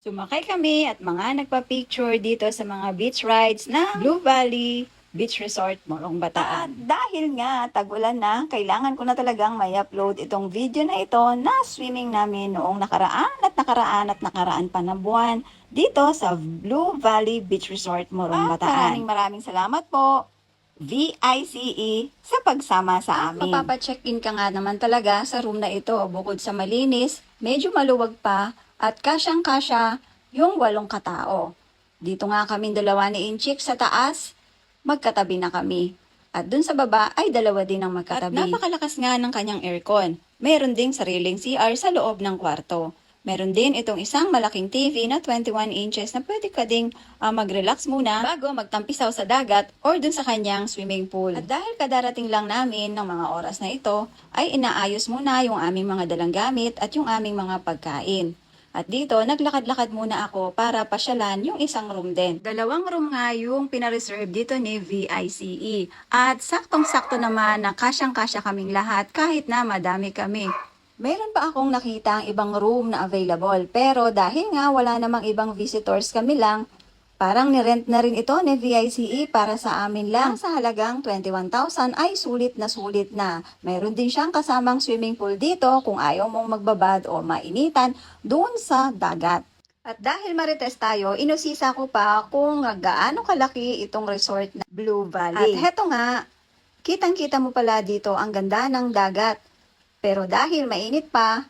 Sumakay kami at mga nagpa-picture dito sa mga beach rides na Blue Valley Beach Resort, Morong Bataan. At dahil nga tag-ulan na, kailangan ko na talagang may upload itong video na ito na swimming namin noong nakaraan pa na buwan dito sa Blue Valley Beach Resort, Morong Bataan. Maraming salamat po, VICE, sa pagsama sa amin. Mapapa-check-in ka nga naman talaga sa room na ito. Bukod sa malinis, medyo maluwag pa, at kasyang-kasya yung 8 katao. Dito nga kaming dalawa ni Inchik sa taas, magkatabi na kami. At dun sa baba ay dalawa din ang magkatabi. At napakalakas nga ng kanyang aircon. Meron ding sariling CR sa loob ng kwarto. Meron din itong isang malaking TV na 21 inches na pwede ka ding mag-relax muna bago magtampisaw sa dagat or dun sa kanyang swimming pool. At dahil kadarating lang namin ng mga oras na ito, ay inaayos muna yung aming mga dalang gamit at yung aming mga pagkain. At dito, naglakad-lakad muna ako para pasyalan yung isang room din. 2 room nga yung pinareserve dito ni VICE. At saktong-sakto naman na kasyang-kasya kaming lahat kahit na madami kami. Meron pa akong nakita ang ibang room na available. Pero dahil nga wala namang ibang visitors kami lang, parang nirent na rin ito ni VICE para sa amin lang. Sa halagang 21,000 ay sulit na. Mayroon din siyang kasamang swimming pool dito kung ayaw mong magbabad o mainitan doon sa dagat. At dahil marites tayo, inusisa ko pa kung gaano kalaki itong resort na Blue Valley. At heto nga, kitang-kita mo pala dito ang ganda ng dagat. Pero dahil mainit pa,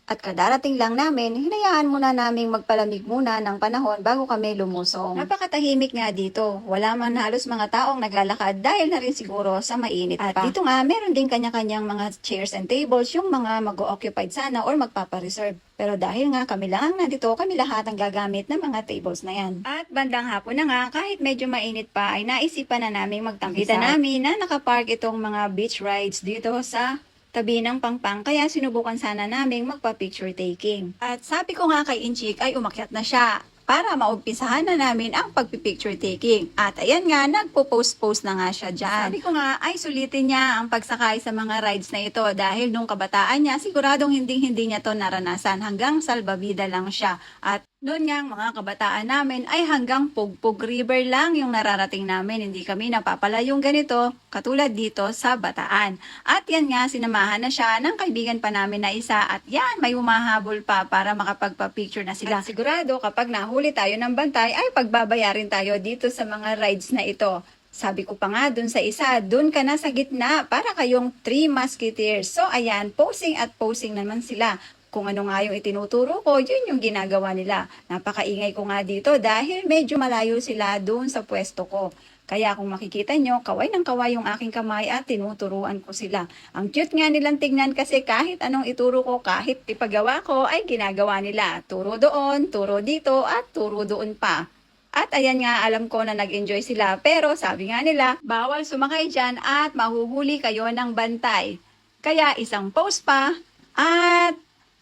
at kadarating lang namin, hinayaan muna naming magpalamig muna ng panahon bago kami lumusong. Napakatahimik nga dito. Wala man halos mga taong naglalakad dahil na rin siguro sa mainit pa. At dito nga, meron din kanya-kanyang mga chairs and tables yung mga mag-o-occupied sana or magpapareserve. Pero dahil nga kami lang nandito, kami lahat ang gagamit ng mga tables na yan. At bandang hapon na nga, kahit medyo mainit pa, ay naisipan na naming magtampisaw. Kita namin na nakapark itong mga beach rides dito sa tabi ng pangpang, kaya sinubukan sana naming magpa-picture taking. At sabi ko nga kay Inchik ay umakyat na siya para maumpisahan na namin ang pagpipicture taking. At ayan nga, nagpo-post-post na nga siya dyan. Sabi ko nga ay sulitin niya ang pagsakay sa mga rides na ito dahil nung kabataan niya, siguradong hindi niya to naranasan. Hanggang salbabida lang siya. At noon nga, mga kabataan namin ay hanggang Pugpug River lang yung nararating namin. Hindi kami napapalayong ganito, katulad dito sa Bataan. At yan nga, sinamahan na siya ng kaibigan pa namin na isa. At yan, may humahabol pa para makapagpa-picture na sila. At sigurado, kapag nahuli tayo ng bantay, ay pagbabayarin tayo dito sa mga rides na ito. Sabi ko pa nga dun sa isa, dun ka na sa gitna para kayong 3 musketeers. So ayan, posing at posing naman sila. Kung ano nga yung itinuturo ko, yun yung ginagawa nila. Napakaingay ko nga dito dahil medyo malayo sila doon sa pwesto ko. Kaya kung makikita nyo, kaway ng kaway yung aking kamay at tinuturuan ko sila. Ang cute nga nilang tingnan kasi kahit anong ituro ko, kahit ipagawa ko, ay ginagawa nila. Turo doon, turo dito, at turo doon pa. At ayan nga, alam ko na nag-enjoy sila. Pero sabi nga nila, bawal sumakay dyan at mahuhuli kayo ng bantay. Kaya isang post pa at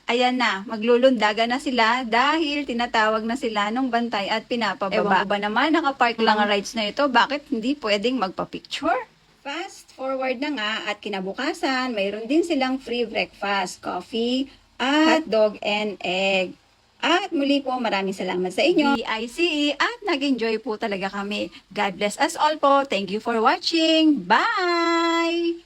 ayan na, maglulundaga na sila dahil tinatawag na sila nung bantay at pinapababa. Ewan ko ba naman, nakapark lang ang rides na ito, bakit hindi pwedeng magpa-picture? Fast forward na nga at kinabukasan, mayroon din silang free breakfast, coffee, at dog and egg. At muli po, maraming salamat sa inyo, VICE, at nag-enjoy po talaga kami. God bless us all po. Thank you for watching. Bye!